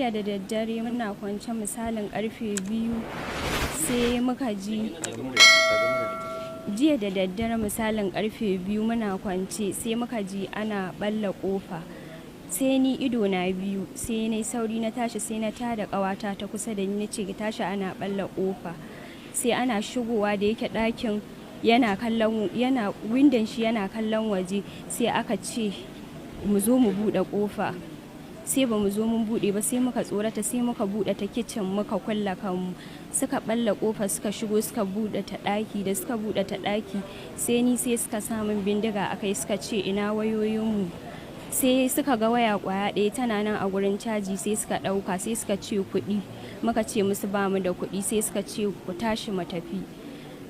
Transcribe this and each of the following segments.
jiya da daddare muna kwance misalin karfe 2 sai muka ji jiya da daddare misalin karfe 2 muna kwance sai muka ji ana balla kofa, sai ni ido na biyu sai na sauri na tashi sai na tada kawata ta kusa da ni nace ki tashi ana balla kofa, sai ana shigowa da yake ɗakin yana windon shi yana kallon waje, sai aka ce mu zo mu buɗe kofa, sai ba mu zo mun buɗe ba sai muka tsorata sai muka buɗe ta kicin muka kulla kanmu, suka balla kofa suka shigo suka buɗe ta ɗaki, da suka buɗe ta ɗaki sai ni sai suka samun bindiga akai suka ce ina wayoyinmu, sai suka ga waya kwaya ɗaya tana nan a gurin caji sai suka ɗauka sai suka ce kuɗi, muka ce musu ba mu da kuɗi sai suka ce ku tashi mu tafi,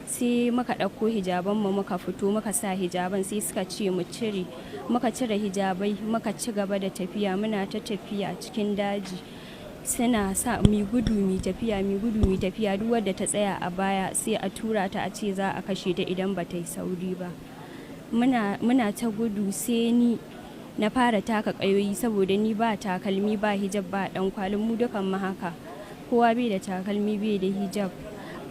sai muka ɗauko hijaban mu muka fito muka sa hijaban sai suka ce mu cire, muka cire hijabai muka ci gaba da tafiya, muna ta tafiya cikin daji suna sa mi gudu mi tafiya duk wadda ta tsaya a baya sai a tura ta a ce za a kashe ta idan ba ta yi sauri ba. Muna ta gudu sai ni na fara taka kayoyi saboda ni ba takalmi ba hijab ba dan kwalin, mu dukan mu haka kowa bai da takalmi bai da hijab,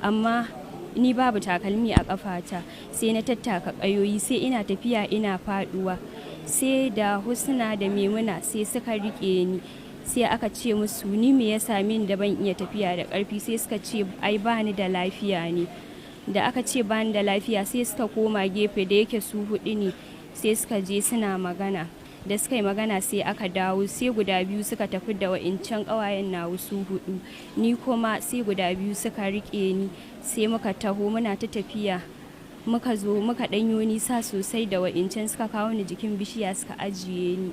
amma ni babu takalmi a kafata sai na tattaka kayoyi sai ina tafiya ina faduwa, sai da Husna da Maimuna sai suka rike ni, sai aka ce musu ni me ya same ni da ban iya tafiya da karfi, sai suka ce ai bani da lafiya ne, da aka ce bani da lafiya sai suka koma gefe da yake su hudu ne sai suka je suna magana, da suka yi magana sai aka dawo sai guda biyu suka tafi da wa'incan kawayen na wasu hudu, ni kuma sai guda biyu suka rike ni sai muka taho muna ta tafiya muka zo muka danyo nisa sosai da wa'incan suka kawo ni jikin bishiya suka ajiye ni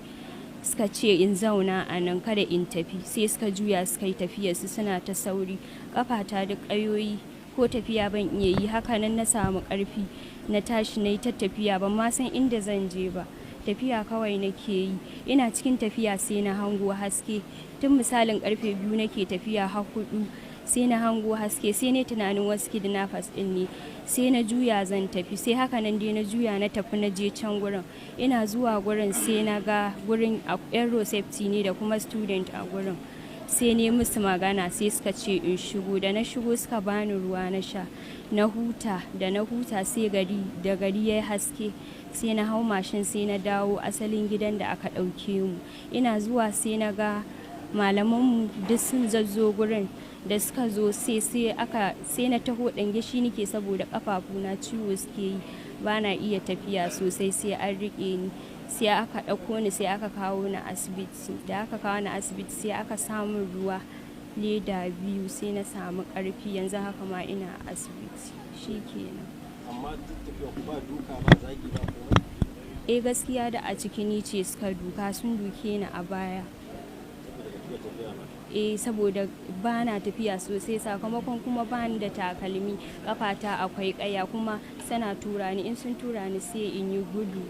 suka ce in zauna a nan kada in tafi, sai suka juya suka yi tafiya su suna ta sauri, kafata duk kayoyi ko tafiya ban iya yi, haka nan na samu karfi na tashi na yi ta tafiya ban ma san inda zan je ba, tafiya kawai nake yi, ina cikin tafiya sai na hango haske, tun misalin karfe 2 nake tafiya har 4 sai na hango haske sai ne tunanin wasu kidnappers din ne, sai na juya zan tafi, sai haka nan dai na juya na tafi na je can gurin, ina zuwa gurin sai na ga gurin aero safety ne da kuma student a gurin, sai ne musu magana sai suka ce in shigo, da na shigo suka bani ruwa na sha na huta, da na huta sai gari yayi haske sai na hau mashin sai na dawo asalin gidan da aka ɗauke mu, ina zuwa sai na ga malamanmu duk sun zazzo gurin, da suka zo sai na taho ɗange shi nake saboda ƙafafuna ciwo suke yi ba na iya tafiya sosai sai an riƙe ni, sai aka ɗauko ni sai aka kawo ni asibiti, da aka kawo ni asibiti sai aka samu ruwa leda 2 sai na samu ƙarfi, yanzu haka ma ina asibiti shikenan. Amma duk tafiya ku ba duka ba zagi ba komai? Gaskiya da a ciki ni ce suka duka, sun duke ni a baya. Saboda ba na tafiya sosai sakamakon kuma ba ni da takalmi, kafata akwai kaya kuma sana tura ni, in sun tura ni sai in yi gudu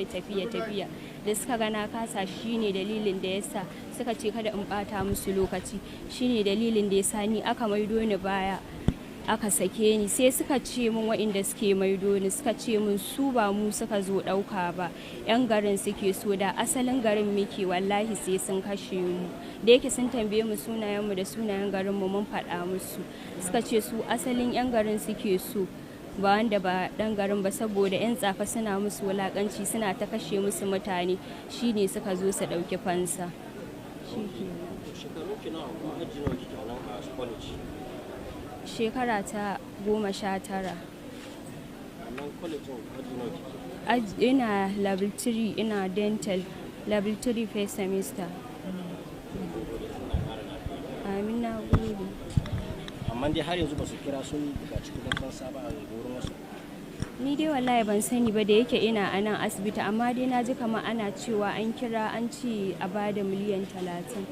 tafiya, da suka ga na kasa shine dalilin da yasa suka ce kada in bata musu lokaci, shine dalilin da yasa ni aka maido ni baya aka sake ni, sai suka ce min waɗanda suke maido ni suka ce min su ba mu suka zo ɗauka ba, 'yan garin suke so, da asalin garin muke wallahi sai sun kashe mu, da yake sun tambaye mu sunayenmu da sunayen garinmu mun faɗa musu, suka ce su asalin 'yan garin suke so ba wanda ba ɗan garin ba, saboda 'yan tsafa suna musu wulaƙanci suna ta kashe musu mutane shine suka zo su ɗauki fansa. Shekara ta 19. Ina level 3 ina dental level 3 first semester. Amin na gode. Amma dai har yanzu ba su kira sun buƙaci kudin fansa ba a gurin wasu? Ni dai wallahi ban sani ba da yake ina a nan asibiti, amma dai na ji kamar ana cewa an kira an ce a bada miliyan 30.